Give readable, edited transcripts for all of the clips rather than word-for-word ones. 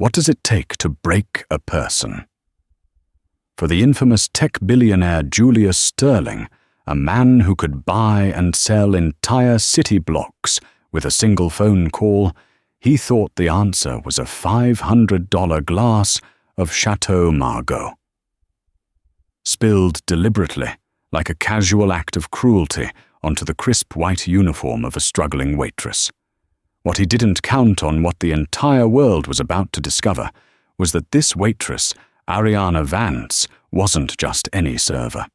What does it take to break a person? For the infamous tech billionaire Julius Sterling, a man who could buy and sell entire city blocks with a single phone call, he thought the answer was a $500 glass of Chateau Margaux. Spilled deliberately, like a casual act of cruelty, onto the crisp white uniform of a struggling waitress. What he didn't count on, what the entire world was about to discover, was that this waitress, Ariana Vance, wasn't just any server.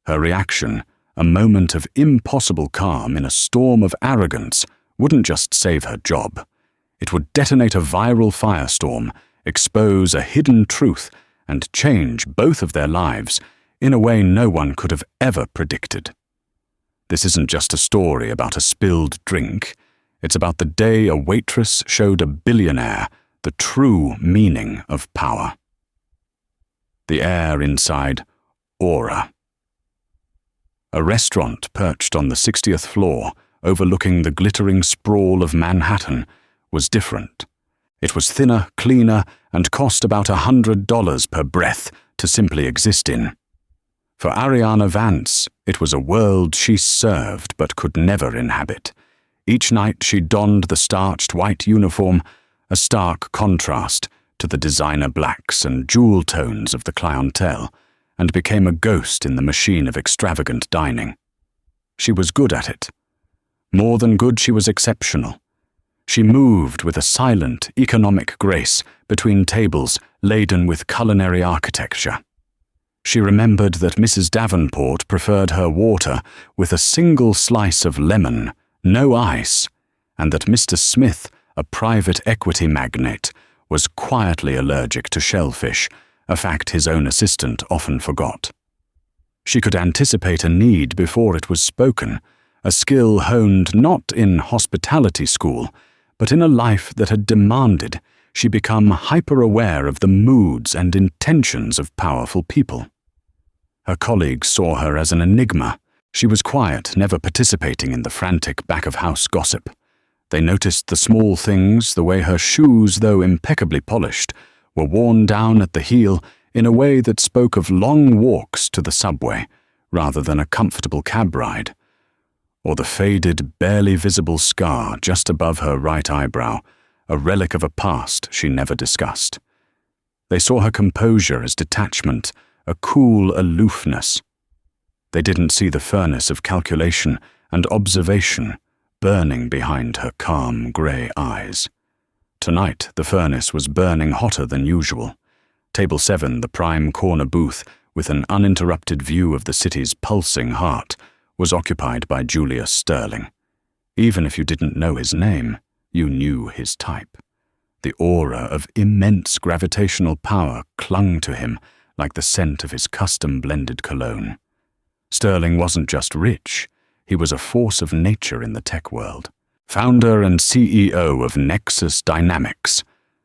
Her reaction, a moment of impossible calm in a storm of arrogance, wouldn't just save her job. It would detonate a viral firestorm, expose a hidden truth, and change both of their lives in a way no one could have ever predicted. This isn't just a story about a spilled drink. It's about the day a waitress showed a billionaire the true meaning of power. The air inside Aura. A restaurant perched on the 60th floor, overlooking the glittering sprawl of Manhattan, was different. It was thinner, cleaner, and cost about $100 per breath to simply exist in. For Ariana Vance, it was a world she served but could never inhabit. Each night she donned the starched white uniform, a stark contrast to the designer blacks and jewel tones of the clientele, and became a ghost in the machine of extravagant dining. She was good at it. More than good, she was exceptional. She moved with a silent, economic grace between tables laden with culinary architecture. She remembered that Mrs. Davenport preferred her water with a single slice of lemon, no ice, and that Mr. Smith, a private equity magnate, was quietly allergic to shellfish, a fact his own assistant often forgot. She could anticipate a need before it was spoken, a skill honed not in hospitality school, but in a life that had demanded she become hyper-aware of the moods and intentions of powerful people. Her colleagues saw her as an enigma. She was quiet, never participating in the frantic back-of-house gossip. They noticed the small things, the way her shoes, though impeccably polished, were worn down at the heel in a way that spoke of long walks to the subway, rather than a comfortable cab ride. Or the faded, barely visible scar just above her right eyebrow, a relic of a past she never discussed. They saw her composure as detachment, a cool aloofness. They didn't see the furnace of calculation and observation burning behind her calm grey eyes. Tonight the furnace was burning hotter than usual. Table 7, the prime corner booth, with an uninterrupted view of the city's pulsing heart, was occupied by Julius Sterling. Even if you didn't know his name, you knew his type. The aura of immense gravitational power clung to him like the scent of his custom-blended cologne. Sterling wasn't just rich, he was a force of nature in the tech world. Founder and CEO of Nexus Dynamics,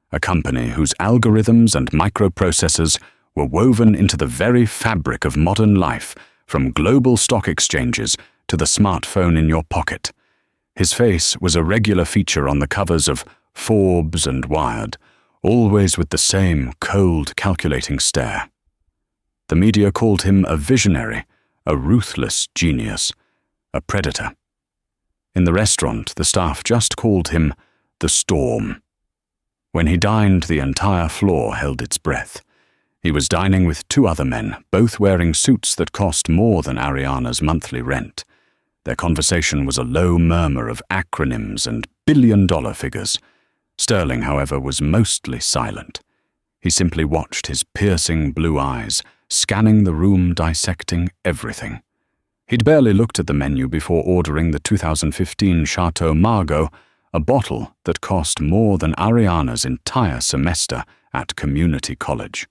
a company whose algorithms and microprocessors were woven into the very fabric of modern life, from global stock exchanges to the smartphone in your pocket. His face was a regular feature on the covers of Forbes and Wired, always with the same cold, calculating stare. The media called him a visionary, a ruthless genius, a predator. In the restaurant, the staff just called him the Storm. When he dined, the entire floor held its breath. He was dining with 2 other men, both wearing suits that cost more than Ariana's monthly rent. Their conversation was a low murmur of acronyms and billion-dollar figures. Sterling, however, was mostly silent. He simply watched, his piercing blue eyes scanning the room, dissecting everything. He'd barely looked at the menu before ordering the 2015 Chateau Margaux, a bottle that cost more than Ariana's entire semester at community college.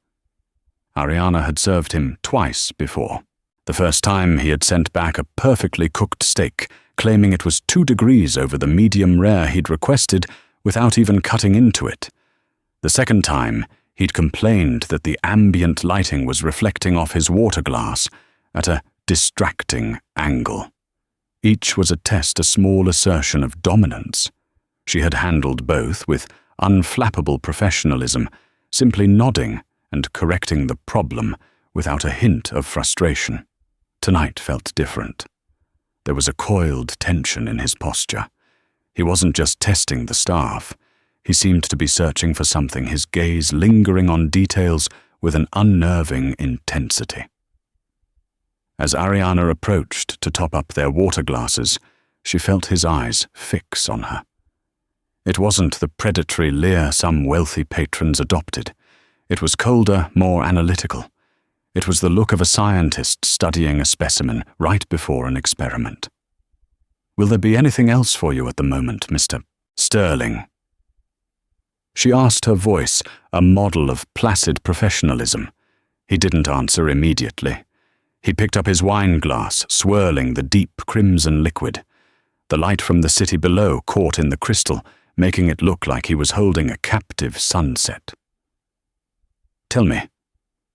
Ariana had served him twice before. The first time he had sent back a perfectly cooked steak, claiming it was 2 degrees over the medium rare he'd requested without even cutting into it. The second time, he'd complained that the ambient lighting was reflecting off his water glass at a distracting angle. Each was a small assertion of dominance. She had handled both with unflappable professionalism, simply nodding and correcting the problem without a hint of frustration. Tonight felt different. There was a coiled tension in his posture. He wasn't just testing the staff. He seemed to be searching for something, his gaze lingering on details with an unnerving intensity. As Ariana approached to top up their water glasses, she felt his eyes fix on her. It wasn't the predatory leer some wealthy patrons adopted. It was colder, more analytical. It was the look of a scientist studying a specimen right before an experiment. "Will there be anything else for you at the moment, Mr. Sterling?" She asked, her voice a model of placid professionalism. He didn't answer immediately. He picked up his wine glass, swirling the deep crimson liquid. The light from the city below caught in the crystal, making it look like he was holding a captive sunset. "Tell me,"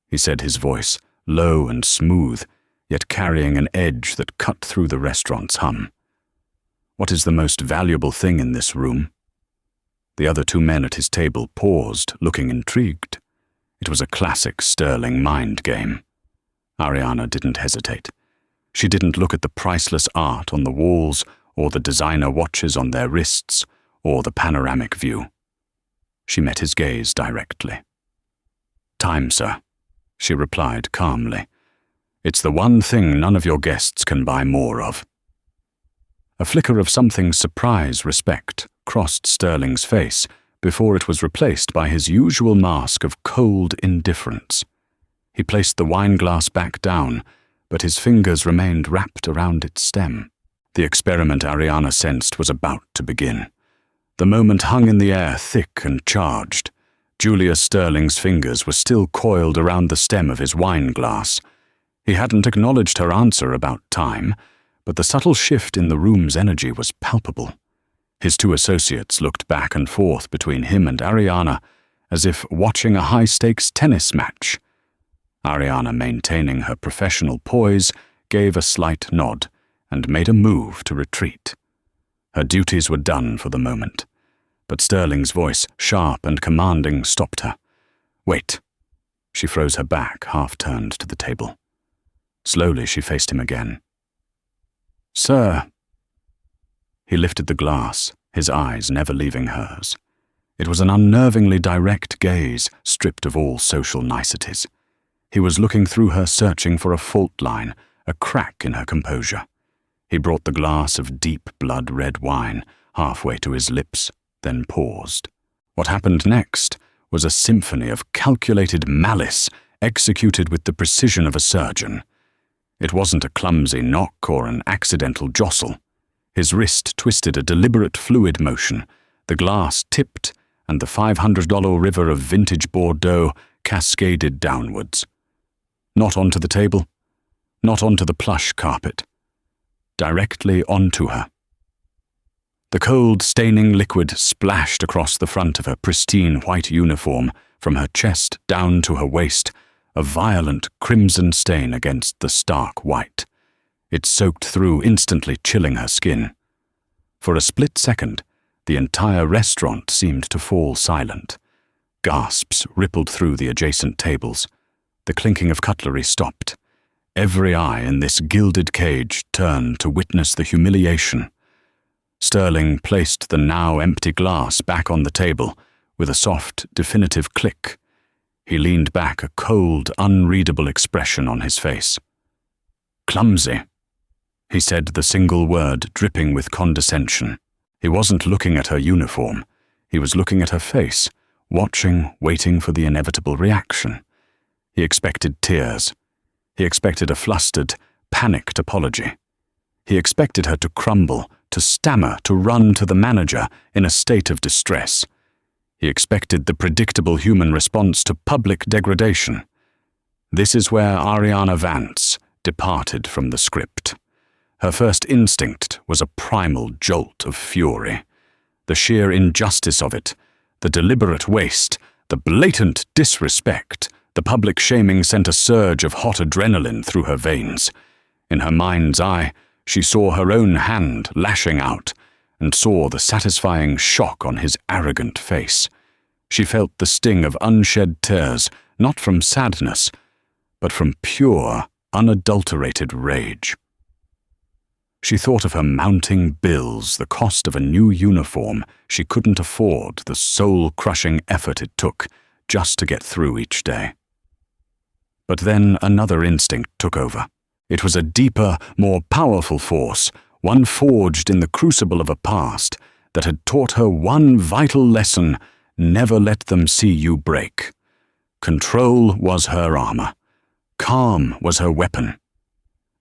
he said, his voice low and smooth, yet carrying an edge that cut through the restaurant's hum. "What is the most valuable thing in this room?" The other two men at his table paused, looking intrigued. It was a classic Sterling mind game. Ariana didn't hesitate. She didn't look at the priceless art on the walls, or the designer watches on their wrists, or the panoramic view. She met his gaze directly. "Time, sir," she replied calmly. "It's the one thing none of your guests can buy more of." A flicker of something surprise respect crossed Sterling's face before it was replaced by his usual mask of cold indifference. He placed the wineglass back down, but his fingers remained wrapped around its stem. The experiment, Ariana sensed, was about to begin. The moment hung in the air, thick and charged. Julius Sterling's fingers were still coiled around the stem of his wineglass. He hadn't acknowledged her answer about time, but the subtle shift in the room's energy was palpable. His two associates looked back and forth between him and Ariana, as if watching a high-stakes tennis match. Ariana, maintaining her professional poise, gave a slight nod and made a move to retreat. Her duties were done for the moment, but Sterling's voice, sharp and commanding, stopped her. "Wait." She froze her back, half-turned to the table. Slowly she faced him again. "Sir." He lifted the glass, his eyes never leaving hers. It was an unnervingly direct gaze, stripped of all social niceties. He was looking through her, searching for a fault line, a crack in her composure. He brought the glass of deep blood-red wine halfway to his lips, then paused. What happened next was a symphony of calculated malice executed with the precision of a surgeon. It wasn't a clumsy knock or an accidental jostle. His wrist twisted a deliberate fluid motion. The glass tipped, and the $500 river of vintage Bordeaux cascaded downwards. Not onto the table, not onto the plush carpet. Directly onto her. The cold, staining liquid splashed across the front of her pristine white uniform, from her chest down to her waist, a violent crimson stain against the stark white. It soaked through, instantly chilling her skin. For a split second, the entire restaurant seemed to fall silent. Gasps rippled through the adjacent tables. The clinking of cutlery stopped. Every eye in this gilded cage turned to witness the humiliation. Sterling placed the now empty glass back on the table with a soft, definitive click. He leaned back, a cold, unreadable expression on his face. "Clumsy," he said, the single word dripping with condescension. He wasn't looking at her uniform. He was looking at her face, watching, waiting for the inevitable reaction. He expected tears. He expected a flustered, panicked apology. He expected her to crumble, to stammer, to run to the manager in a state of distress. He expected the predictable human response to public degradation. This is where Ariana Vance departed from the script. Her first instinct was a primal jolt of fury. The sheer injustice of it, the deliberate waste, the blatant disrespect, the public shaming sent a surge of hot adrenaline through her veins. In her mind's eye, she saw her own hand lashing out and saw the satisfying shock on his arrogant face. She felt the sting of unshed tears, not from sadness, but from pure, unadulterated rage. She thought of her mounting bills, the cost of a new uniform she couldn't afford, the soul-crushing effort it took just to get through each day. But then another instinct took over. It was a deeper, more powerful force, one forged in the crucible of a past that had taught her one vital lesson: never let them see you break. Control was her armor. Calm was her weapon.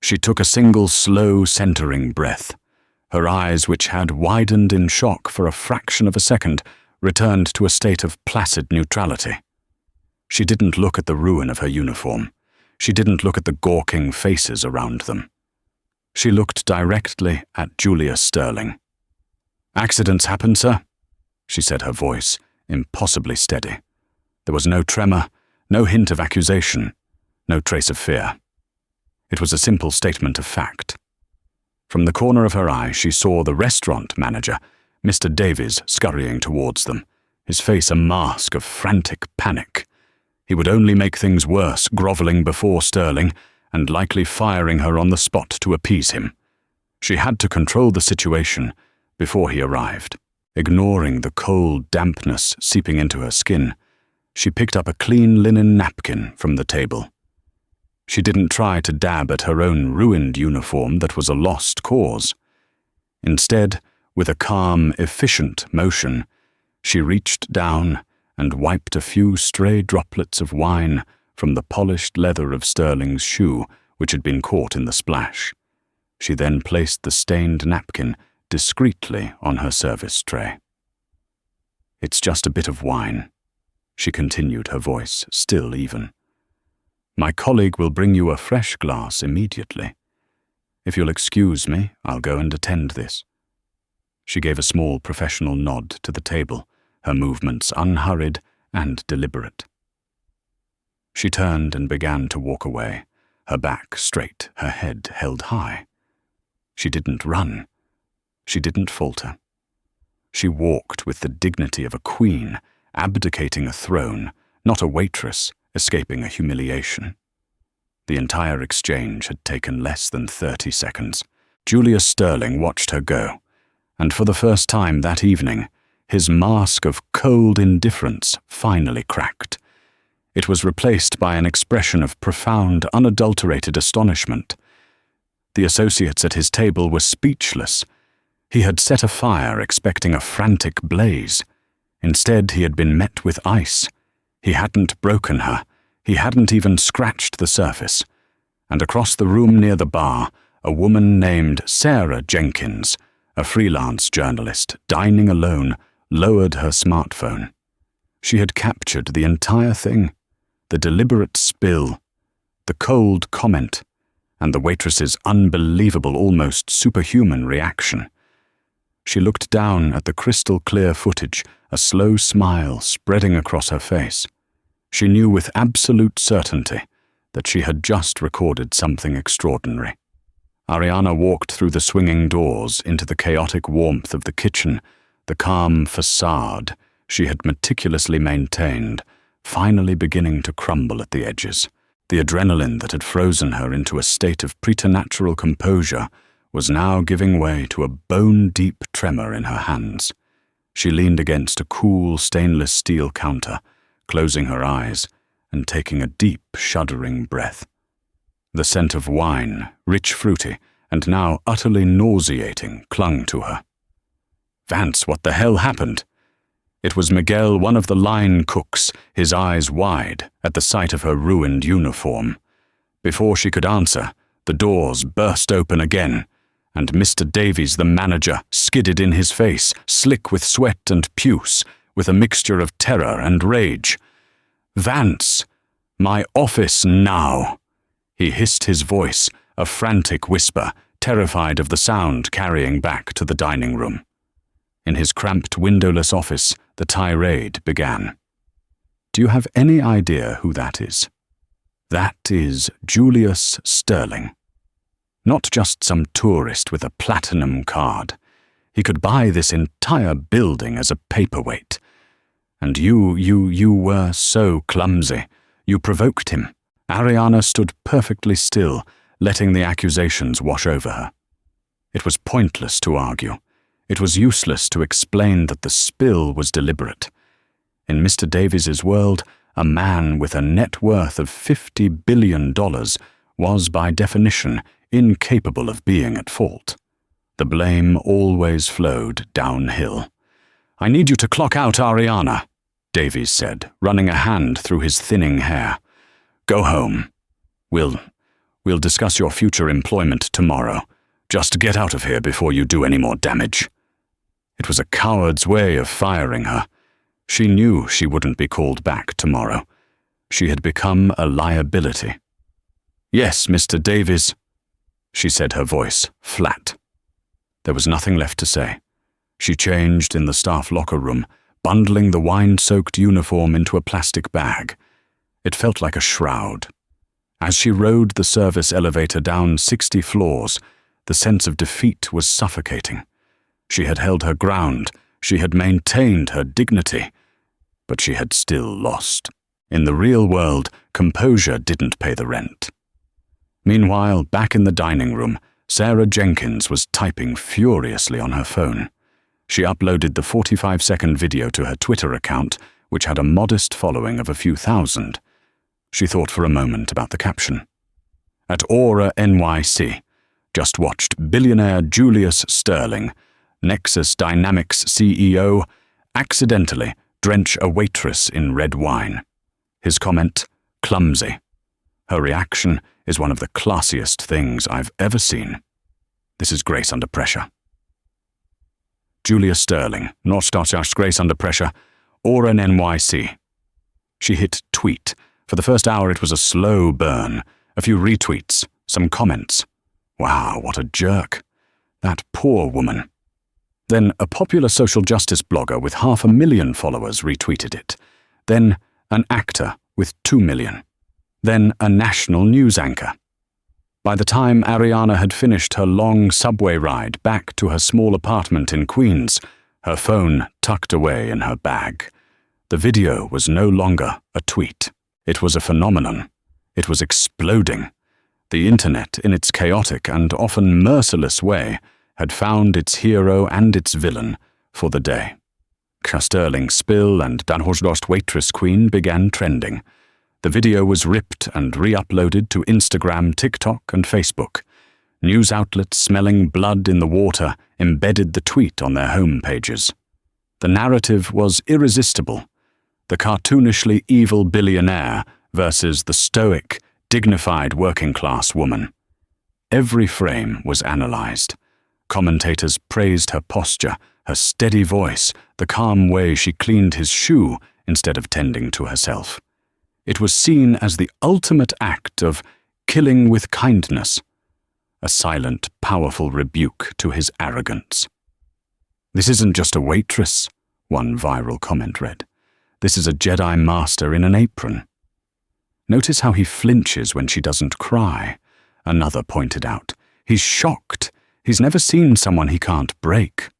She took a single slow, centering breath. Her eyes, which had widened in shock for a fraction of a second, returned to a state of placid neutrality. She didn't look at the ruin of her uniform. She didn't look at the gawking faces around them. She looked directly at Julius Sterling. "Accidents happen, sir," she said, her voice impossibly steady. There was no tremor, no hint of accusation, no trace of fear. It was a simple statement of fact. From the corner of her eye, she saw the restaurant manager, Mr. Davies, scurrying towards them, his face a mask of frantic panic. He would only make things worse, groveling before Sterling, and likely firing her on the spot to appease him. She had to control the situation before he arrived. Ignoring the cold dampness seeping into her skin, she picked up a clean linen napkin from the table. She didn't try to dab at her own ruined uniform that was a lost cause. Instead, with a calm, efficient motion, she reached down and wiped a few stray droplets of wine from the polished leather of Sterling's shoe, which had been caught in the splash. She then placed the stained napkin discreetly on her service tray. "It's just a bit of wine," she continued, her voice still even. "My colleague will bring you a fresh glass immediately. If you'll excuse me, I'll go and attend this." She gave a small professional nod to the table, her movements unhurried and deliberate. She turned and began to walk away, her back straight, her head held high. She didn't run. She didn't falter. She walked with the dignity of a queen, abdicating a throne, not a waitress, escaping a humiliation. The entire exchange had taken less than 30 seconds. Julius Sterling watched her go, and for the first time that evening, his mask of cold indifference finally cracked. It was replaced by an expression of profound, unadulterated astonishment. The associates at his table were speechless. He had set a fire expecting a frantic blaze. Instead, he had been met with ice. He hadn't broken her. He hadn't even scratched the surface. And across the room near the bar, a woman named Sarah Jenkins, a freelance journalist, dining alone, lowered her smartphone. She had captured the entire thing: the deliberate spill, the cold comment, and the waitress's unbelievable, almost superhuman reaction. She looked down at the crystal-clear footage, a slow smile spreading across her face. She knew with absolute certainty that she had just recorded something extraordinary. Ariana walked through the swinging doors into the chaotic warmth of the kitchen, the calm facade she had meticulously maintained, finally beginning to crumble at the edges. The adrenaline that had frozen her into a state of preternatural composure was now giving way to a bone-deep tremor in her hands. She leaned against a cool stainless steel counter, closing her eyes and taking a deep, shuddering breath. The scent of wine, rich, fruity, and now utterly nauseating, clung to her. "Vance, what the hell happened?" It was Miguel, one of the line cooks, his eyes wide at the sight of her ruined uniform. Before she could answer, the doors burst open again, and Mr. Davies, the manager, skidded in his face, slick with sweat and puce, with a mixture of terror and rage. "Vance, my office now!" He hissed, his voice a frantic whisper, terrified of the sound carrying back to the dining room. In his cramped, windowless office, the tirade began. "Do you have any idea who that is? That is Julius Sterling. Not just some tourist with a platinum card. He could buy this entire building as a paperweight. And you were so clumsy. You provoked him." Ariana stood perfectly still, letting the accusations wash over her. It was pointless to argue. It was useless to explain that the spill was deliberate. In Mr. Davies's world, a man with a net worth of $50 billion was, by definition, incapable of being at fault. The blame always flowed downhill. "I need you to clock out, Ariana," Davies said, running a hand through his thinning hair. "Go home. We'll discuss your future employment tomorrow. Just get out of here before you do any more damage." It was a coward's way of firing her. She knew she wouldn't be called back tomorrow. She had become a liability. "Yes, Mr. Davies," she said, her voice flat. There was nothing left to say. She changed in the staff locker room, bundling the wine-soaked uniform into a plastic bag. It felt like a shroud. As she rode the service elevator down 60 floors, the sense of defeat was suffocating. She had held her ground, she had maintained her dignity, but she had still lost. In the real world, composure didn't pay the rent. Meanwhile, back in the dining room, Sarah Jenkins was typing furiously on her phone. She uploaded the 45-second video to her Twitter account, which had a modest following of a few thousand. She thought for a moment about the caption. At Aura NYC, just watched billionaire Julius Sterling, Nexus Dynamics CEO, accidentally drench a waitress in red wine. His comment, clumsy. Her reaction is one of the classiest things I've ever seen. This is grace under pressure. Julius Sterling, / grace under pressure, Aura NYC. She hit tweet. For the first hour it was a slow burn, a few retweets, some comments. Wow, what a jerk. That poor woman. Then a popular social justice blogger with 500,000 followers retweeted it. Then an actor with 2 million. Then a national news anchor. By the time Ariana had finished her long subway ride back to her small apartment in Queens, her phone tucked away in her bag. The video was no longer a tweet. It was a phenomenon. It was exploding. The internet, in its chaotic and often merciless way, had found its hero and its villain for the day. Sterling spill and Danhosdost waitress queen began trending. The video was ripped and re-uploaded to Instagram, TikTok, and Facebook. News outlets smelling blood in the water embedded the tweet on their home pages. The narrative was irresistible. The cartoonishly evil billionaire versus the stoic, dignified working-class woman. Every frame was analyzed. Commentators praised her posture, her steady voice, the calm way she cleaned his shoe instead of tending to herself. It was seen as the ultimate act of killing with kindness, a silent, powerful rebuke to his arrogance. "This isn't just a waitress," one viral comment read. "This is a Jedi master in an apron." "Notice how he flinches when she doesn't cry," another pointed out. "He's shocked. He's never seen someone he can't break."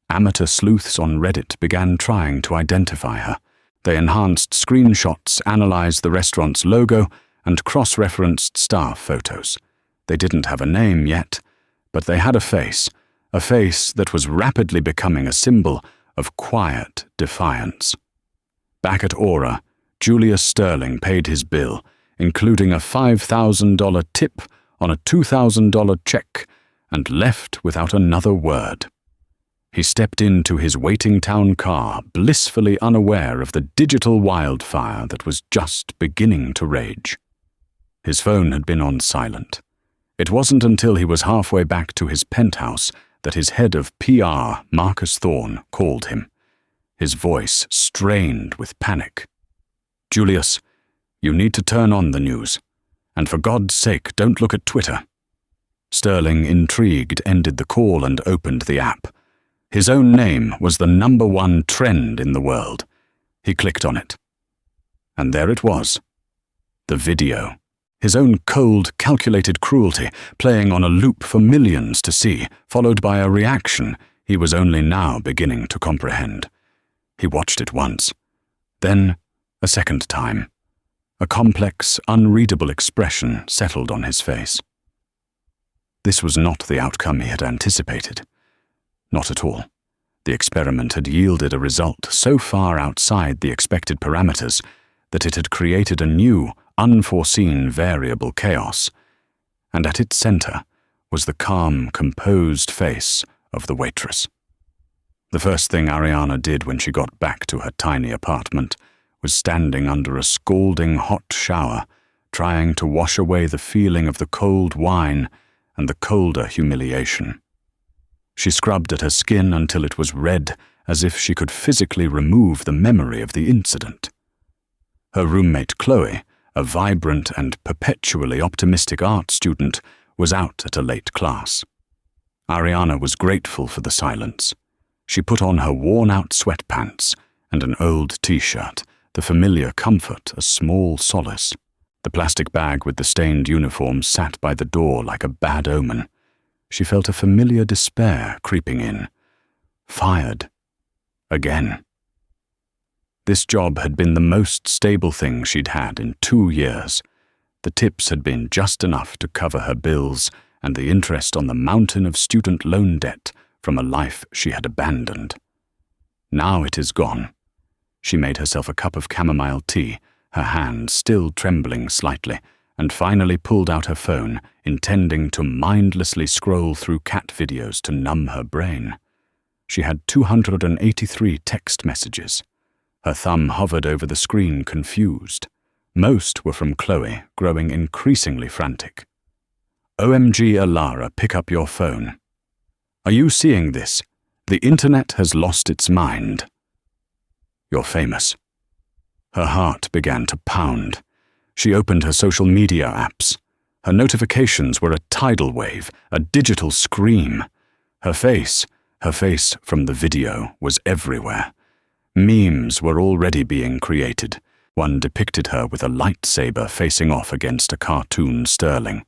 Amateur sleuths on Reddit began trying to identify her. They enhanced screenshots, analyzed the restaurant's logo, and cross-referenced staff photos. They didn't have a name yet, but they had a face that was rapidly becoming a symbol of quiet defiance. Back at Aura, Julius Sterling paid his bill, including a $5,000 tip on a $2,000 check, and left without another word. He stepped into his waiting town car, blissfully unaware of the digital wildfire that was just beginning to rage. His phone had been on silent. It wasn't until he was halfway back to his penthouse that his head of PR, Marcus Thorne, called him. His voice strained with panic. "Julius, you need to turn on the news. And for God's sake, don't look at Twitter." Sterling, intrigued, ended the call and opened the app. His own name was the #1 trend in the world. He clicked on it. And there it was. The video. His own cold, calculated cruelty, playing on a loop for millions to see, followed by a reaction he was only now beginning to comprehend. He watched it once, then a second time. A complex, unreadable expression settled on his face. This was not the outcome he had anticipated. Not at all. The experiment had yielded a result so far outside the expected parameters that it had created a new, unforeseen variable chaos, and at its center was the calm, composed face of the waitress. The first thing Ariana did when she got back to her tiny apartment was standing under a scalding hot shower, trying to wash away the feeling of the cold wine and the colder humiliation. She scrubbed at her skin until it was red, as if she could physically remove the memory of the incident. Her roommate Chloe, a vibrant and perpetually optimistic art student, was out at a late class. Ariana was grateful for the silence. She put on her worn-out sweatpants and an old t-shirt, the familiar comfort a small solace. The plastic bag with the stained uniform sat by the door like a bad omen. She felt a familiar despair creeping in. Fired. Again. This job had been the most stable thing she'd had in 2 years. The tips had been just enough to cover her bills and the interest on the mountain of student loan debt from a life she had abandoned. Now it is gone. She made herself a cup of chamomile tea, her hand still trembling slightly, and finally pulled out her phone, intending to mindlessly scroll through cat videos to numb her brain. She had 283 text messages. Her thumb hovered over the screen, confused. Most were from Chloe, growing increasingly frantic. OMG Alara, pick up your phone. Are you seeing this? The internet has lost its mind. You're famous. Her heart began to pound. She opened her social media apps. Her notifications were a tidal wave, a digital scream. Her face from the video, was everywhere. Memes were already being created. One depicted her with a lightsaber facing off against a cartoon Sterling.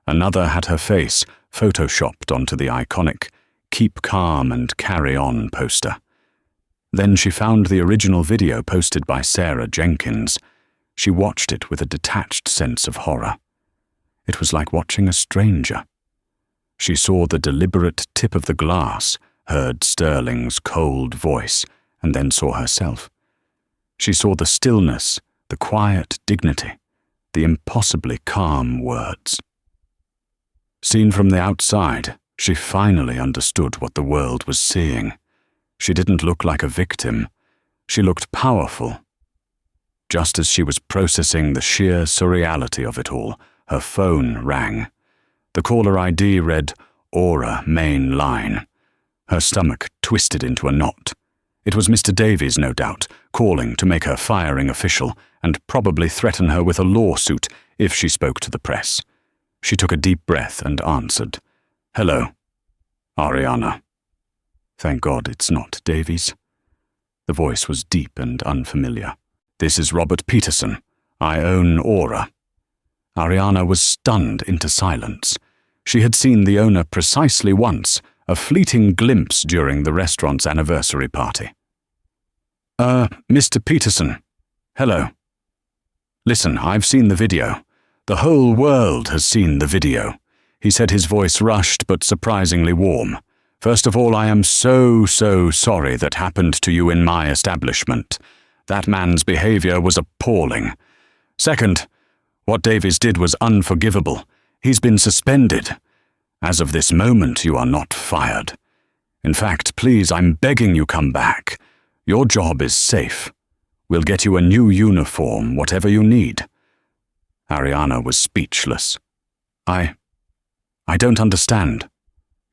Another had her face photoshopped onto the iconic "Keep Calm and Carry On" poster. Then she found the original video posted by Sarah Jenkins. She watched it with a detached sense of horror. It was like watching a stranger. She saw the deliberate tip of the glass, heard Sterling's cold voice, and then saw herself. She saw the stillness, the quiet dignity, the impossibly calm words. Seen from the outside, she finally understood what the world was seeing. She didn't look like a victim. She looked powerful. Just as she was processing the sheer surreality of it all, her phone rang. The caller ID read, "Aura main line." Her stomach twisted into a knot. It was Mr. Davies, no doubt, calling to make her firing official and probably threaten her with a lawsuit if she spoke to the press. She took a deep breath and answered. "Hello, Ariana." Thank God it's not Davies. The voice was deep and unfamiliar. "This is Robert Peterson. I own Aura." Ariana was stunned into silence. She had seen the owner precisely once, a fleeting glimpse during the restaurant's anniversary party. Mr. Peterson. Hello. Listen, I've seen the video. The whole world has seen the video." He said, his voice rushed but surprisingly warm. "First of all, I am so sorry that happened to you in my establishment. That man's behavior was appalling. Second, what Davies did was unforgivable. He's been suspended. As of this moment, you are not fired. In fact, please, I'm begging you come back. Your job is safe. We'll get you a new uniform, whatever you need." Ariana was speechless. I don't understand."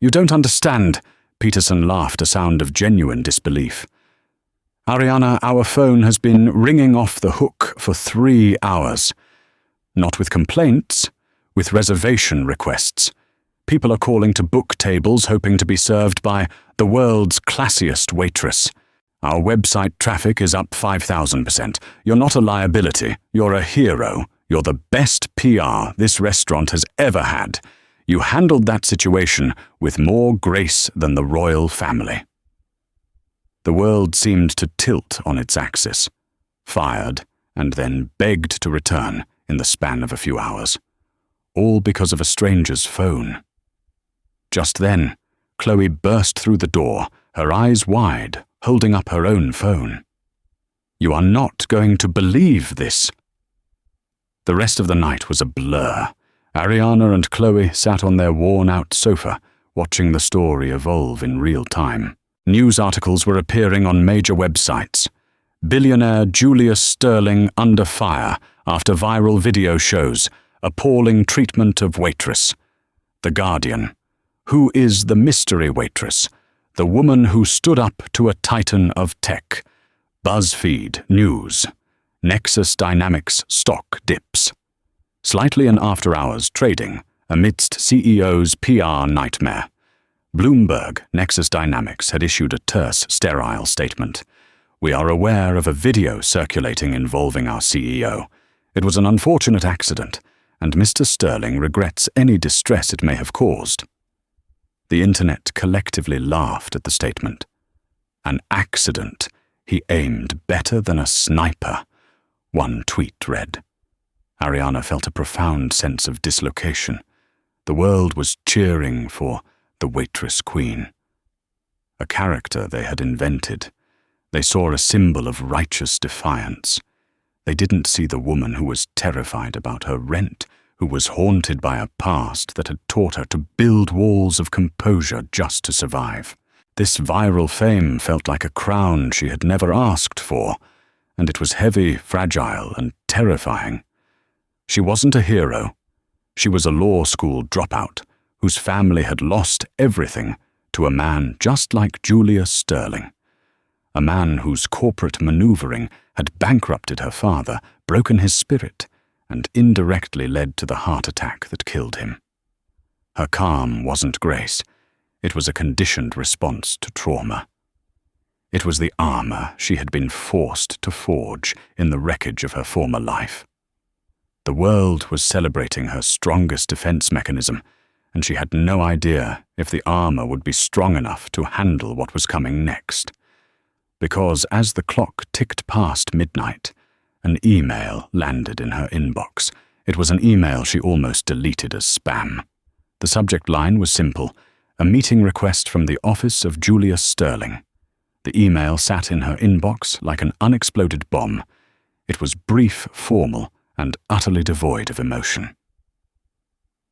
"You don't understand," Peterson laughed, a sound of genuine disbelief. "Ariana, our phone has been ringing off the hook for 3 hours. Not with complaints, with reservation requests. People are calling to book tables hoping to be served by the world's classiest waitress. Our website traffic is up 5,000%. You're not a liability. You're a hero. You're the best PR this restaurant has ever had. You handled that situation with more grace than the royal family." The world seemed to tilt on its axis, fired, and then begged to return in the span of a few hours, all because of a stranger's phone. Just then, Chloe burst through the door, her eyes wide, holding up her own phone. "You are not going to believe this." The rest of the night was a blur. Ariana and Chloe sat on their worn-out sofa, watching the story evolve in real time. News articles were appearing on major websites. Billionaire Julius Sterling under fire after viral video shows appalling treatment of Waitress. The Guardian. Who is the mystery waitress? The woman who stood up to a titan of tech. BuzzFeed News. Nexus Dynamics stock dips. Slightly in after-hours trading amidst CEO's PR nightmare. Bloomberg, Nexus Dynamics, had issued a terse, sterile statement. "We are aware of a video circulating involving our CEO. It was an unfortunate accident, and Mr. Sterling regrets any distress it may have caused." The internet collectively laughed at the statement. "An accident. He aimed better than a sniper," one tweet read. Ariana felt a profound sense of dislocation. The world was cheering for the Waitress Queen. A character they had invented. They saw a symbol of righteous defiance. They didn't see the woman who was terrified about her rent, who was haunted by a past that had taught her to build walls of composure just to survive. This viral fame felt like a crown she had never asked for, and it was heavy, fragile, and terrifying. She wasn't a hero. She was a law school dropout whose family had lost everything to a man just like Julius Sterling. A man whose corporate maneuvering had bankrupted her father, broken his spirit, and indirectly led to the heart attack that killed him. Her calm wasn't grace. It was a conditioned response to trauma. It was the armor she had been forced to forge in the wreckage of her former life. The world was celebrating her strongest defense mechanism, and she had no idea if the armor would be strong enough to handle what was coming next. Because as the clock ticked past midnight, an email landed in her inbox. It was an email she almost deleted as spam. The subject line was simple: a meeting request from the office of Julius Sterling. The email sat in her inbox like an unexploded bomb. It was brief, formal, and utterly devoid of emotion.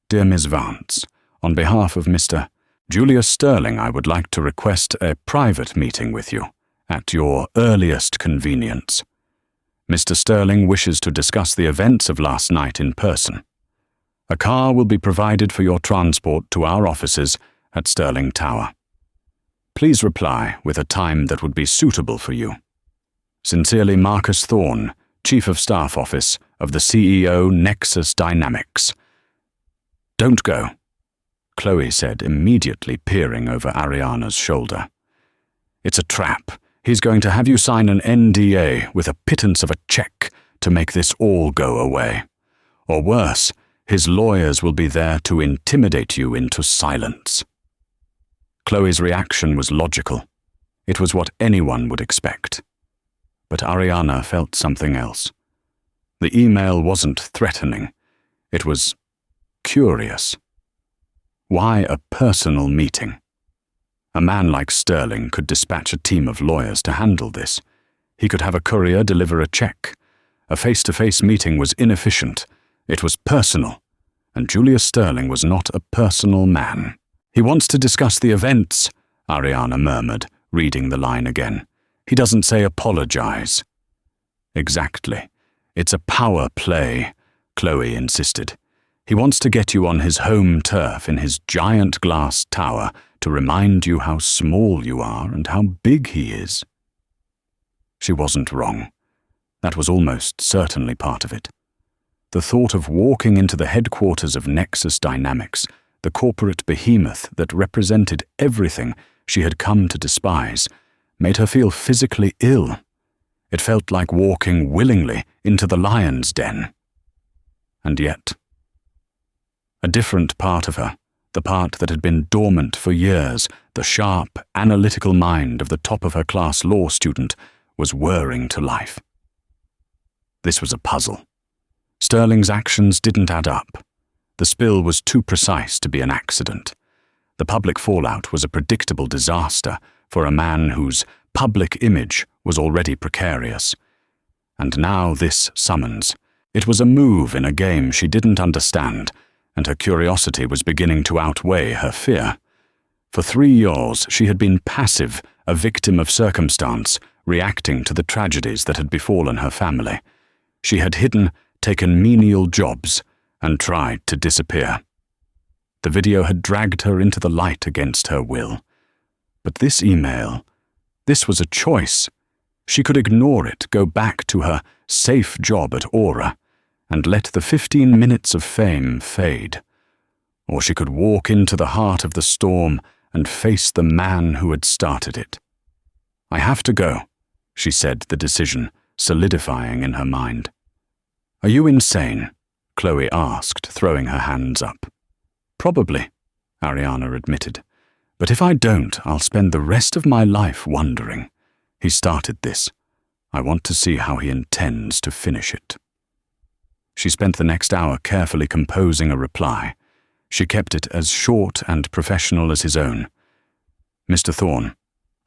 "Dear Ms. Vance, on behalf of Mr. Julius Sterling, I would like to request a private meeting with you at your earliest convenience. Mr. Sterling wishes to discuss the events of last night in person. A car will be provided for your transport to our offices at Sterling Tower. Please reply with a time that would be suitable for you. Sincerely, Marcus Thorne, Chief of Staff Office of the CEO Nexus Dynamics." "Don't go," Chloe said, immediately peering over Ariana's shoulder. "It's a trap. He's going to have you sign an NDA with a pittance of a check to make this all go away. Or worse, his lawyers will be there to intimidate you into silence." Chloe's reaction was logical. It was what anyone would expect. But Ariana felt something else. The email wasn't threatening. It was curious. Why a personal meeting? A man like Sterling could dispatch a team of lawyers to handle this. He could have a courier deliver a check. A face-to-face meeting was inefficient. It was personal, and Julius Sterling was not a personal man. "He wants to discuss the events," Ariana murmured, reading the line again. "He doesn't say apologize." "Exactly. It's a power play," Chloe insisted. "He wants to get you on his home turf in his giant glass tower to remind you how small you are and how big he is." She wasn't wrong. That was almost certainly part of it. The thought of walking into the headquarters of Nexus Dynamics, the corporate behemoth that represented everything she had come to despise, made her feel physically ill. It felt like walking willingly into the lion's den. And yet, a different part of her, The part that had been dormant for years, the sharp, analytical mind of the top-of-her-class law student, was whirring to life. This was a puzzle. Sterling's actions didn't add up. The spill was too precise to be an accident. The public fallout was a predictable disaster for a man whose public image was already precarious. And now this summons. It was a move in a game she didn't understand, and her curiosity was beginning to outweigh her fear. For 3 years she had been passive, a victim of circumstance, reacting to the tragedies that had befallen her family. She had hidden, taken menial jobs, and tried to disappear. The video had dragged her into the light against her will. But this email, this was a choice. She could ignore it, go back to her safe job at Aura, and let the 15 minutes of fame fade. Or she could walk into the heart of the storm and face the man who had started it. "I have to go," she said, the decision solidifying in her mind. "Are you insane?" Chloe asked, throwing her hands up. "Probably," Ariana admitted. "But if I don't, I'll spend the rest of my life wondering. He started this. I want to see how he intends to finish it." She spent the next hour carefully composing a reply. She kept it as short and professional as his own. "Mr. Thorne,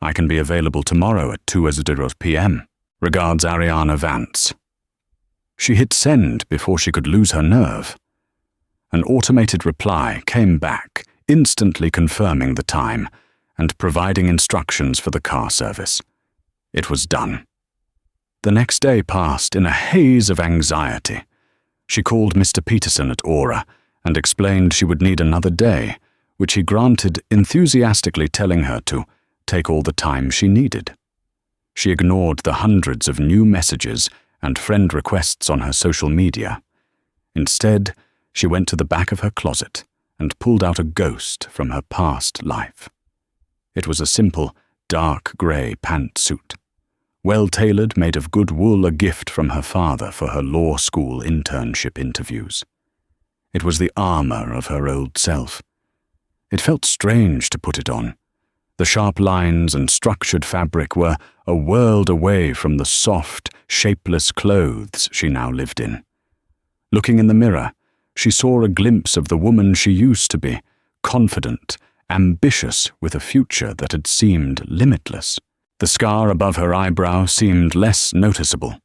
I can be available tomorrow at 2:00 p.m. Regards, Ariana Vance." She hit send before she could lose her nerve. An automated reply came back, instantly confirming the time and providing instructions for the car service. It was done. The next day passed in a haze of anxiety. She called Mr. Peterson at Aura and explained she would need another day, which he granted, enthusiastically telling her to take all the time she needed. She ignored the hundreds of new messages and friend requests on her social media. Instead, she went to the back of her closet and pulled out a ghost from her past life. It was a simple, dark grey pantsuit. Well-tailored, made of good wool, a gift from her father for her law school internship interviews. It was the armor of her old self. It felt strange to put it on. The sharp lines and structured fabric were a world away from the soft, shapeless clothes she now lived in. Looking in the mirror, she saw a glimpse of the woman she used to be, confident, ambitious, with a future that had seemed limitless. The scar above her eyebrow seemed less noticeable.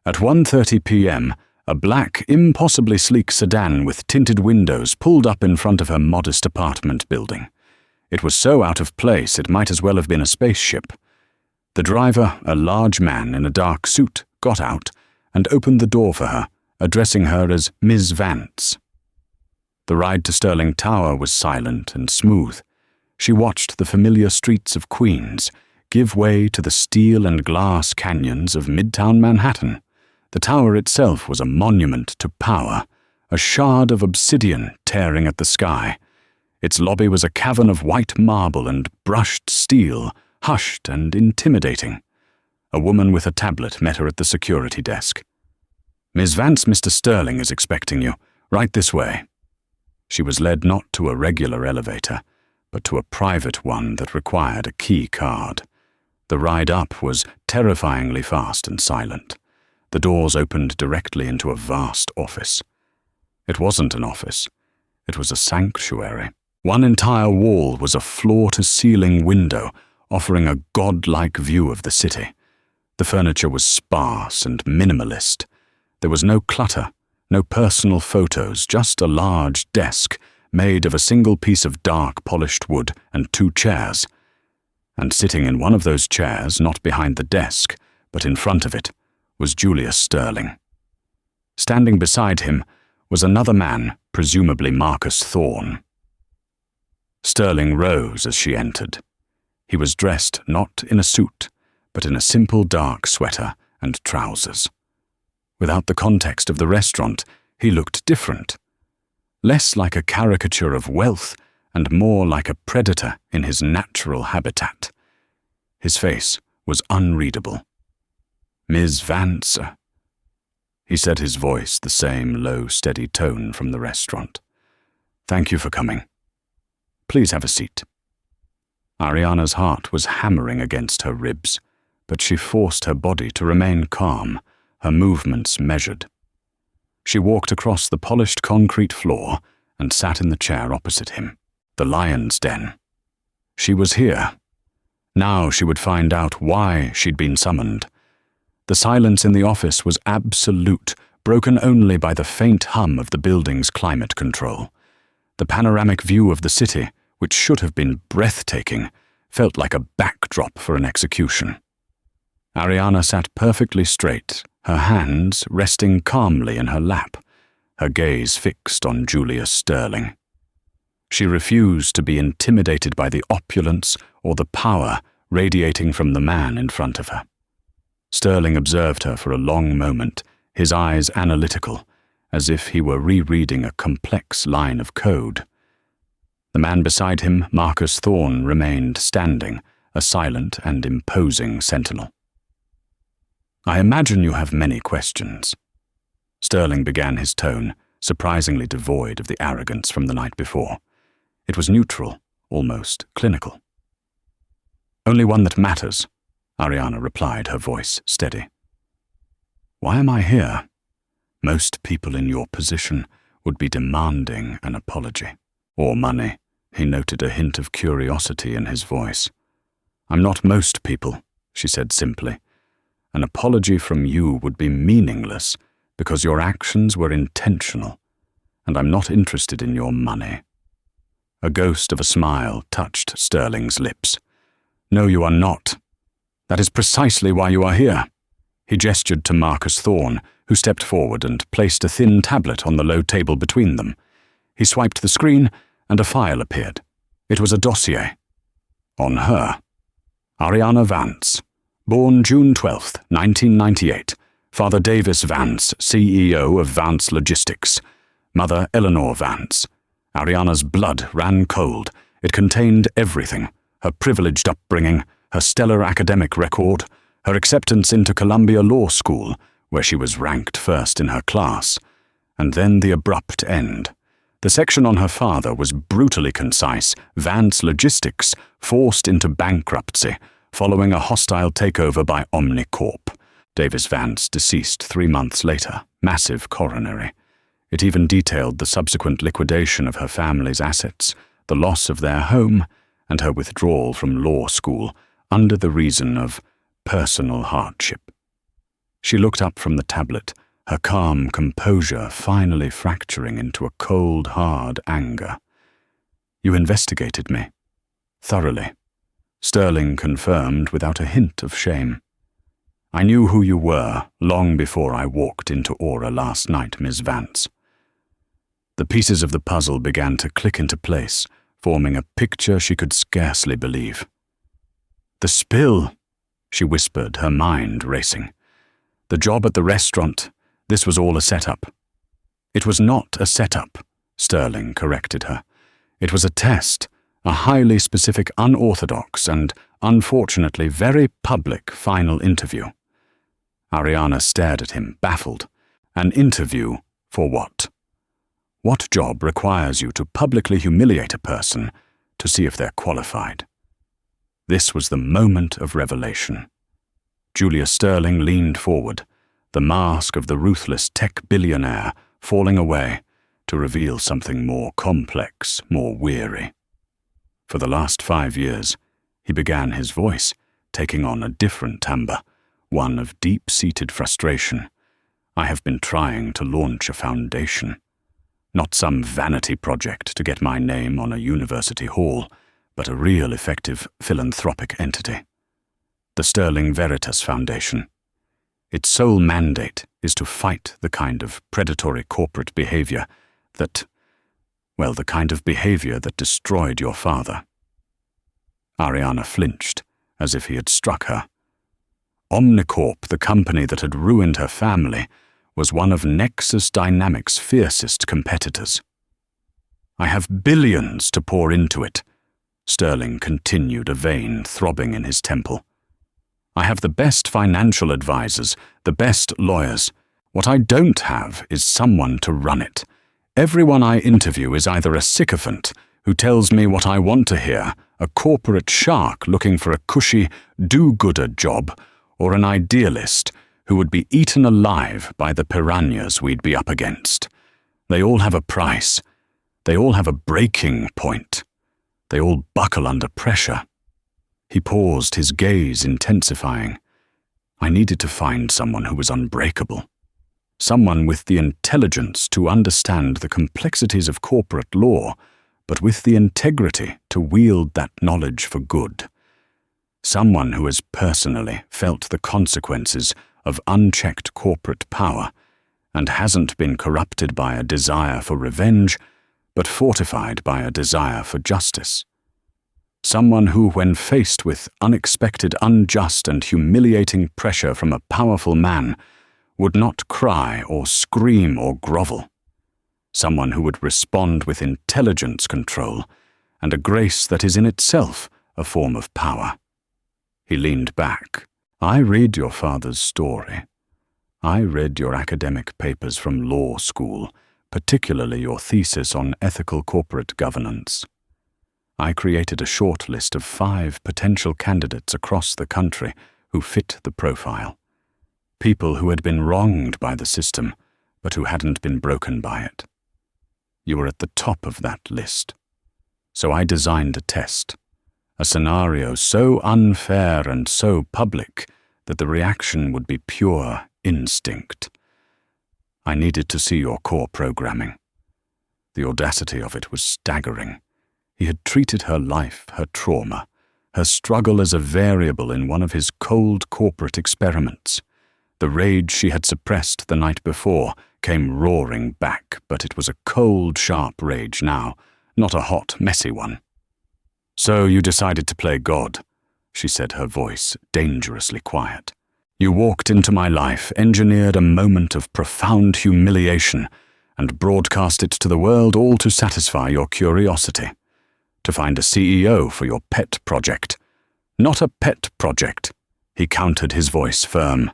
At 1:30 p.m., a black, impossibly sleek sedan with tinted windows pulled up in front of her modest apartment building. It was so out of place it might as well have been a spaceship. The driver, a large man in a dark suit, got out and opened the door for her, addressing her as Ms. Vance. The ride to Sterling Tower was silent and smooth. She watched the familiar streets of Queens give way to the steel and glass canyons of Midtown Manhattan. The tower itself was a monument to power, a shard of obsidian tearing at the sky. Its lobby was a cavern of white marble and brushed steel, hushed and intimidating. A woman with a tablet met her at the security desk. "Ms. Vance, Mr. Sterling is expecting you. Right this way." She was led not to a regular elevator, but to a private one that required a key card. The ride up was terrifyingly fast and silent. The doors opened directly into a vast office. It wasn't an office. It was a sanctuary. One entire wall was a floor-to-ceiling window, offering a godlike view of the city. The furniture was sparse and minimalist. There was no clutter, no personal photos, just a large desk made of a single piece of dark polished wood and 2 chairs. And sitting in one of those chairs, not behind the desk, but in front of it, was Julius Sterling. Standing beside him was another man, presumably Marcus Thorne. Sterling rose as she entered. He was dressed not in a suit, but in a simple dark sweater and trousers. Without the context of the restaurant, he looked different. Less like a caricature of wealth and more like a predator in his natural habitat. His face was unreadable. "Ms. Vance," he said, his voice the same low, steady tone from the restaurant. "Thank you for coming. Please have a seat." Ariana's heart was hammering against her ribs, but she forced her body to remain calm, her movements measured. She walked across the polished concrete floor and sat in the chair opposite him. The lion's den. She was here. Now she would find out why she'd been summoned. The silence in the office was absolute, broken only by the faint hum of the building's climate control. The panoramic view of the city, which should have been breathtaking, felt like a backdrop for an execution. Ariana sat perfectly straight, her hands resting calmly in her lap, her gaze fixed on Julius Sterling. She refused to be intimidated by the opulence or the power radiating from the man in front of her. Sterling observed her for a long moment, his eyes analytical, as if he were rereading a complex line of code. The man beside him, Marcus Thorne, remained standing, a silent and imposing sentinel. "I imagine you have many questions." Sterling began his tone, surprisingly devoid of the arrogance from the night before. It was neutral, almost clinical. "Only one that matters," Ariana replied, her voice steady. "Why am I here? Most people in your position would be demanding an apology. Or money." He noted a hint of curiosity in his voice. "I'm not most people," she said simply. "An apology from you would be meaningless because your actions were intentional, and I'm not interested in your money." A ghost of a smile touched Sterling's lips. "No, you are not. That is precisely why you are here." He gestured to Marcus Thorne, who stepped forward and placed a thin tablet on the low table between them. He swiped the screen, and a file appeared. It was a dossier. On her. Ariana Vance. Born June 12, 1998. Father Davis Vance, CEO of Vance Logistics. Mother Eleanor Vance. Ariana's blood ran cold. It contained everything: her privileged upbringing, her stellar academic record, her acceptance into Columbia Law School, where she was ranked first in her class, and then the abrupt end. The section on her father was brutally concise: Vance Logistics forced into bankruptcy following a hostile takeover by Omnicorp. Davis Vance deceased 3 months later, massive coronary. It even detailed the subsequent liquidation of her family's assets, the loss of their home, and her withdrawal from law school under the reason of personal hardship. She looked up from the tablet, her calm composure finally fracturing into a cold, hard anger. "You investigated me." "Thoroughly," Sterling confirmed without a hint of shame. "I knew who you were long before I walked into Aura last night, Ms. Vance." The pieces of the puzzle began to click into place, forming a picture she could scarcely believe. "The spill," she whispered, her mind racing. "The job at the restaurant, this was all a setup." "It was not a setup," Sterling corrected her. "It was a test, a highly specific, unorthodox, and unfortunately very public final interview." Ariana stared at him, baffled. An interview for what? What job requires you to publicly humiliate a person to see if they're qualified? This was the moment of revelation. Julius Sterling leaned forward, the mask of the ruthless tech billionaire falling away to reveal something more complex, more weary. For the last 5 years, he began his voice, taking on a different timbre, one of deep-seated frustration. "I have been trying to launch a foundation. Not some vanity project to get my name on a university hall, but a real effective philanthropic entity. The Sterling Veritas Foundation. Its sole mandate is to fight the kind of predatory corporate behavior that, well, the kind of behavior that destroyed your father." Ariana flinched, as if he had struck her. Omnicorp, the company that had ruined her family, was one of Nexus Dynamics' fiercest competitors. "I have billions to pour into it," Sterling continued, a vein throbbing in his temple. "I have the best financial advisors, the best lawyers. What I don't have is someone to run it. Everyone I interview is either a sycophant, who tells me what I want to hear, a corporate shark looking for a cushy, do-gooder job, or an idealist who would be eaten alive by the piranhas we'd be up against. They all have a price. They all have a breaking point. They all buckle under pressure. He paused, his gaze intensifying. I needed to find someone who was unbreakable. Someone with the intelligence to understand the complexities of corporate law, but with the integrity to wield that knowledge for good. Someone who has personally felt the consequences of unchecked corporate power and hasn't been corrupted by a desire for revenge, but fortified by a desire for justice. Someone who, when faced with unexpected, unjust and humiliating pressure from a powerful man, would not cry or scream or grovel. Someone who would respond with intelligence control and a grace that is in itself a form of power. He leaned back. I read your father's story. I read your academic papers from law school, particularly your thesis on ethical corporate governance. I created a short list of 5 potential candidates across the country who fit the profile. People who had been wronged by the system, but who hadn't been broken by it. You were at the top of that list. So I designed a test, a scenario so unfair and so public that the reaction would be pure instinct. I needed to see your core programming. The audacity of it was staggering. He had treated her life, her trauma, her struggle as a variable in one of his cold corporate experiments. The rage she had suppressed the night before came roaring back, but it was a cold, sharp rage now, not a hot, messy one. So you decided to play God, she said, her voice dangerously quiet. You walked into my life, engineered a moment of profound humiliation, and broadcast it to the world, all to satisfy your curiosity. To find a CEO for your pet project. Not a pet project, he countered, his voice firm.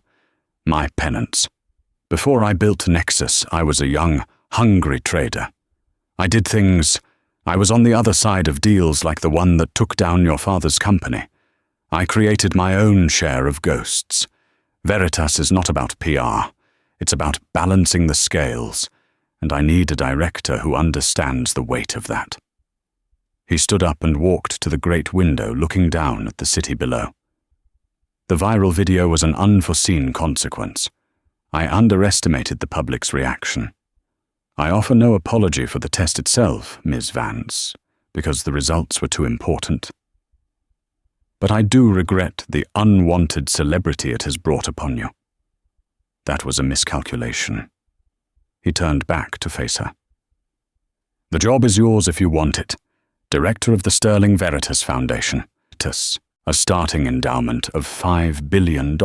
My penance. Before I built Nexus, I was a young, hungry trader. I did things. I was on the other side of deals like the one that took down your father's company. I created my own share of ghosts. Veritas is not about PR. It's about balancing the scales, and I need a director who understands the weight of that. He stood up and walked to the great window looking down at the city below. The viral video was an unforeseen consequence. I underestimated the public's reaction. I offer no apology for the test itself, Ms. Vance, because the results were too important. But I do regret the unwanted celebrity it has brought upon you. That was a miscalculation. He turned back to face her. The job is yours if you want it. Director of the Sterling Veritas Foundation. A starting endowment of $5 billion.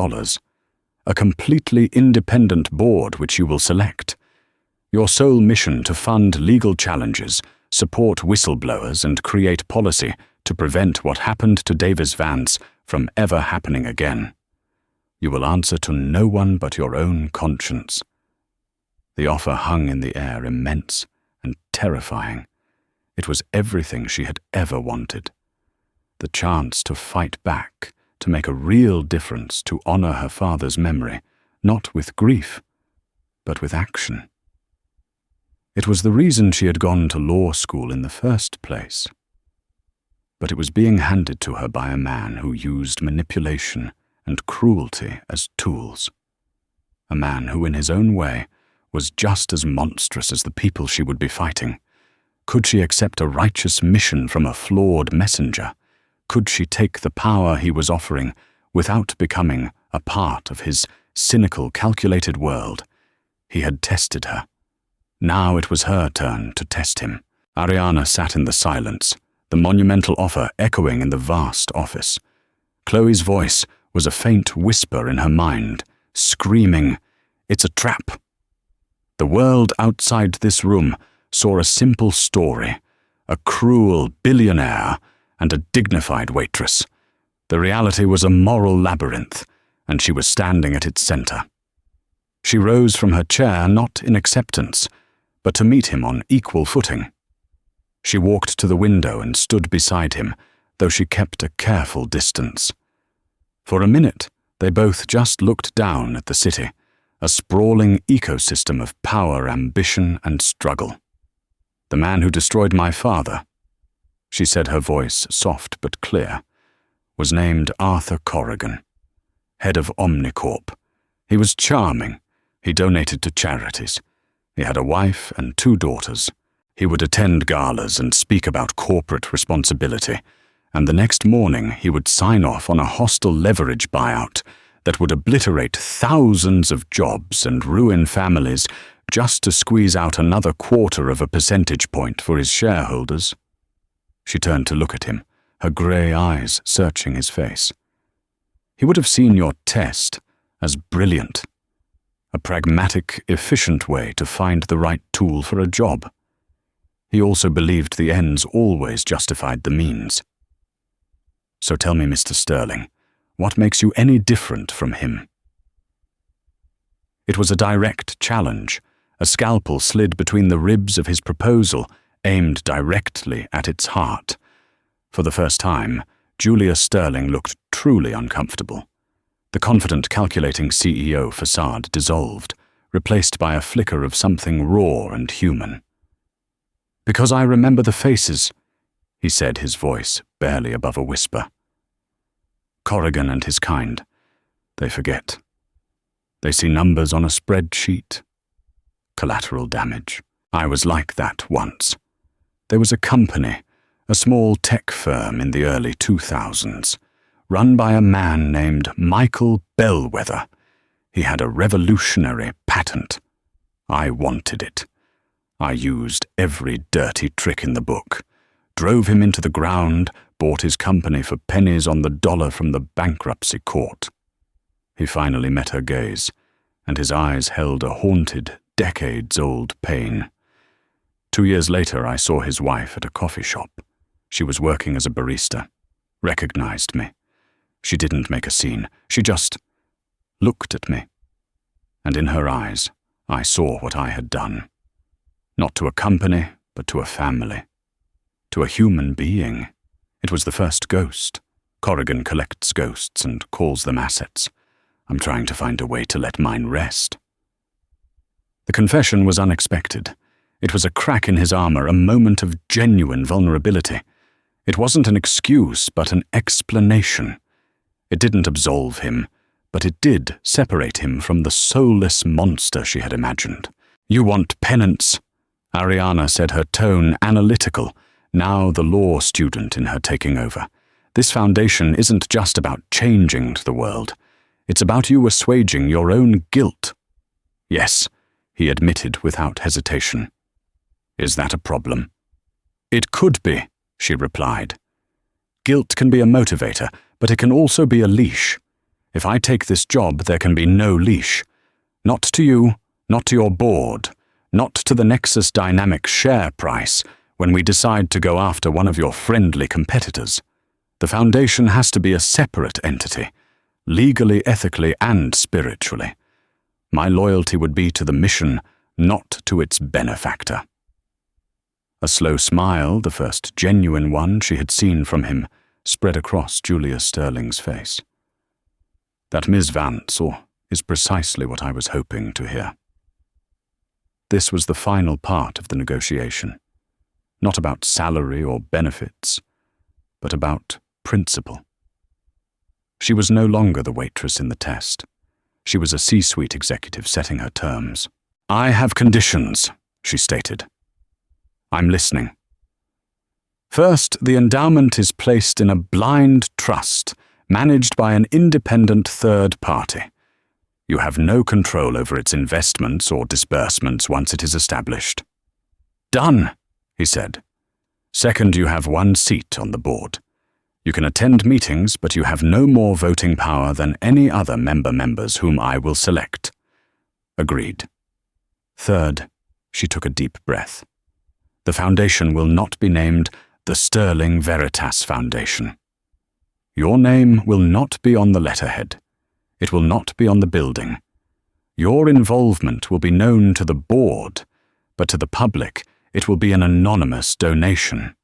A completely independent board which you will select. Your sole mission to fund legal challenges, support whistleblowers, and create policy to prevent what happened to Davis Vance from ever happening again. You will answer to no one but your own conscience. The offer hung in the air, immense and terrifying. It was everything she had ever wanted. The chance to fight back, to make a real difference, to honor her father's memory, not with grief, but with action. It was the reason she had gone to law school in the first place. But it was being handed to her by a man who used manipulation and cruelty as tools. A man who, in his own way, was just as monstrous as the people she would be fighting. Could she accept a righteous mission from a flawed messenger? Could she take the power he was offering without becoming a part of his cynical, calculated world? He had tested her. Now it was her turn to test him. Ariana sat in the silence, the monumental offer echoing in the vast office. Chloe's voice was a faint whisper in her mind, screaming, "It's a trap." The world outside this room saw a simple story, a cruel billionaire and a dignified waitress. The reality was a moral labyrinth, and she was standing at its center. She rose from her chair not in acceptance, but to meet him on equal footing. She walked to the window and stood beside him, though she kept a careful distance. For a minute, they both just looked down at the city, a sprawling ecosystem of power, ambition, and struggle. "The man who destroyed my father," she said, her voice soft but clear, "was named Arthur Corrigan, head of Omnicorp. He was charming. He donated to charities. He had a wife and 2 daughters. He would attend galas and speak about corporate responsibility, and the next morning he would sign off on a hostile leverage buyout that would obliterate thousands of jobs and ruin families just to squeeze out another 1/4 of a percentage point for his shareholders." She turned to look at him, her grey eyes searching his face. "He would have seen your test as brilliant, a pragmatic, efficient way to find the right tool for a job. He also believed the ends always justified the means. So tell me, Mr. Sterling, what makes you any different from him?" It was a direct challenge. A scalpel slid between the ribs of his proposal, aimed directly at its heart. For the first time, Julius Sterling looked truly uncomfortable. The confident, calculating CEO facade dissolved, replaced by a flicker of something raw and human. "Because I remember the faces," he said, his voice barely above a whisper. "Corrigan and his kind, they forget. They see numbers on a spreadsheet. Collateral damage. I was like that once. There was a company, a small tech firm in the early 2000s, run by a man named Michael Bellwether. He had a revolutionary patent. I wanted it. I used every dirty trick in the book, drove him into the ground, bought his company for pennies on the dollar from the bankruptcy court." He finally met her gaze, and his eyes held a haunted, decades-old pain. 2 years later, I saw his wife at a coffee shop. She was working as a barista, recognized me. She didn't make a scene. She just looked at me. And in her eyes, I saw what I had done. Not to a company, but to a family. To a human being. It was the first ghost. Corrigan collects ghosts and calls them assets. I'm trying to find a way to let mine rest. The confession was unexpected. It was a crack in his armor, a moment of genuine vulnerability. It wasn't an excuse, but an explanation. It didn't absolve him, but it did separate him from the soulless monster she had imagined. "You want penance," Ariana said, her tone analytical, now the law student in her taking over. "This foundation isn't just about changing the world. It's about you assuaging your own guilt." "Yes," he admitted without hesitation. "Is that a problem?" "It could be," she replied. "Guilt can be a motivator, but it can also be a leash. If I take this job, there can be no leash. Not to you, not to your board, not to the Nexus Dynamics share price when we decide to go after one of your friendly competitors. The foundation has to be a separate entity, legally, ethically, and spiritually. My loyalty would be to the mission, not to its benefactor." A slow smile, the first genuine one she had seen from him, spread across Julius Sterling's face. "That Ms. Vance is precisely what I was hoping to hear." This was the final part of the negotiation. Not about salary or benefits, but about principle. She was no longer the waitress in the test. She was a C-suite executive setting her terms. "I have conditions," she stated. "I'm listening." "First, the endowment is placed in a blind trust, managed by an independent third party. You have no control over its investments or disbursements once it is established." "Done," he said. "Second, you have 1 seat on the board. You can attend meetings, but you have no more voting power than any other members whom I will select." "Agreed." "Third," she took a deep breath. "The foundation will not be named the Sterling Veritas Foundation. Your name will not be on the letterhead. It will not be on the building. Your involvement will be known to the board, but to the public, It will be an anonymous donation.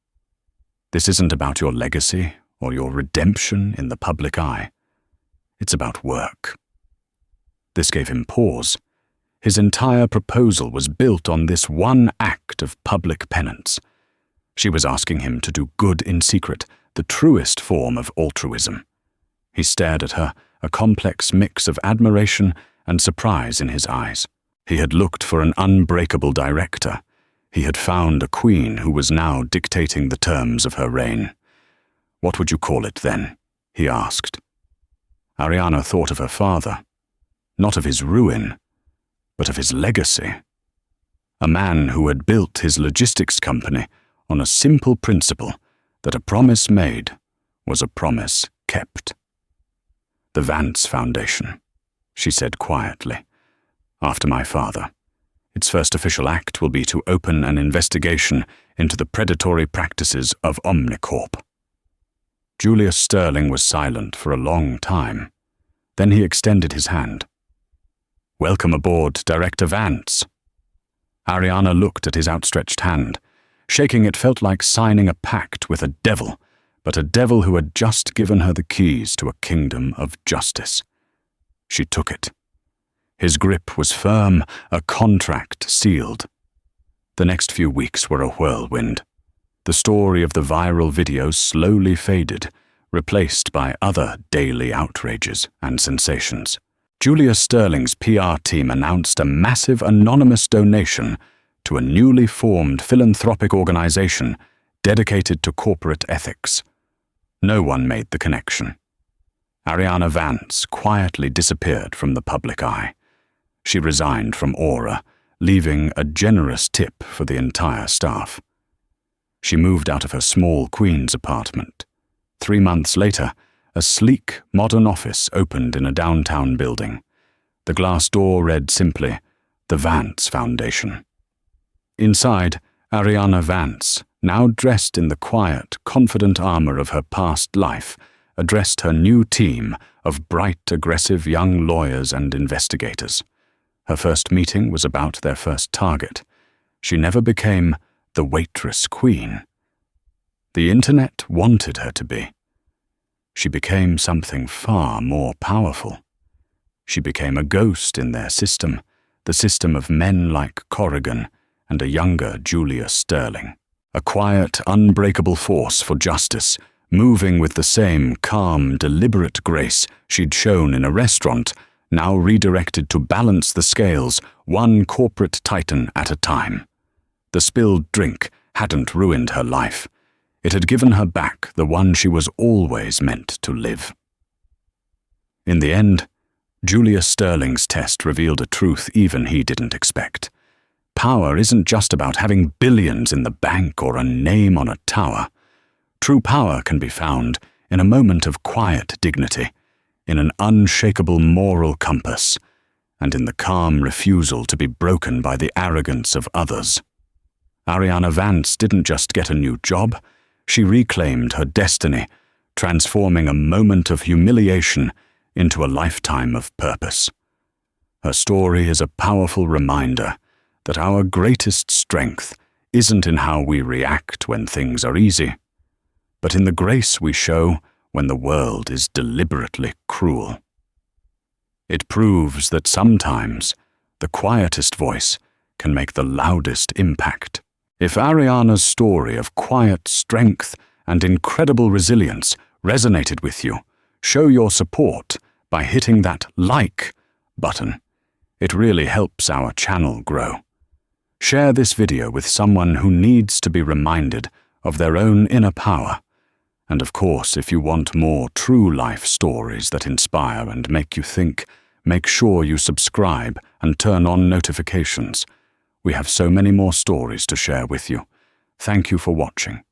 This isn't about your legacy or your redemption in the public eye. It's about work. This gave him pause. His entire proposal was built on this one act of public penance. She was asking him to do good in secret, the truest form of altruism. He stared at her, a complex mix of admiration and surprise in his eyes. He had looked for an unbreakable director. He had found a queen who was now dictating the terms of her reign. "What would you call it, then?" he asked. Ariana thought of her father, not of his ruin, but of his legacy. A man who had built his logistics company on a simple principle that a promise made was a promise kept. "The Vance Foundation," she said quietly, "after my father. Its first official act will be to open an investigation into the predatory practices of Omnicorp." Julius Sterling was silent for a long time. Then he extended his hand. "Welcome aboard, Director Vance." Ariana looked at his outstretched hand. Shaking it felt like signing a pact with a devil, but a devil who had just given her the keys to a kingdom of justice. She took it. His grip was firm, a contract sealed. The next few weeks were a whirlwind. The story of the viral video slowly faded, replaced by other daily outrages and sensations. Julius Sterling's PR team announced a massive anonymous donation to a newly formed philanthropic organization dedicated to corporate ethics. No one made the connection. Ariana Vance quietly disappeared from the public eye. She resigned from Aura, leaving a generous tip for the entire staff. She moved out of her small Queen's apartment. 3 months later, a sleek, modern office opened in a downtown building. The glass door read simply, "The Vance Foundation." Inside, Ariana Vance, now dressed in the quiet, confident armor of her past life, addressed her new team of bright, aggressive young lawyers and investigators. Her first meeting was about their first target. She never became the Waitress Queen. The internet wanted her to be. She became something far more powerful. She became a ghost in their system, the system of men like Corrigan and a younger Julius Sterling. A quiet, unbreakable force for justice, moving with the same calm, deliberate grace she'd shown in a restaurant, now redirected to balance the scales, one corporate titan at a time. The spilled drink hadn't ruined her life. It had given her back the one she was always meant to live. In the end, Julius Sterling's test revealed a truth even he didn't expect. Power isn't just about having billions in the bank or a name on a tower. True power can be found in a moment of quiet dignity, in an unshakable moral compass, and in the calm refusal to be broken by the arrogance of others. Ariana Vance didn't just get a new job, she reclaimed her destiny, transforming a moment of humiliation into a lifetime of purpose. Her story is a powerful reminder that our greatest strength isn't in how we react when things are easy, but in the grace we show when the world is deliberately cruel. It proves that sometimes the quietest voice can make the loudest impact. If Ariana's story of quiet strength and incredible resilience resonated with you, show your support by hitting that like button. It really helps our channel grow. Share this video with someone who needs to be reminded of their own inner power. And of course, if you want more true life stories that inspire and make you think, make sure you subscribe and turn on notifications. We have so many more stories to share with you. Thank you for watching.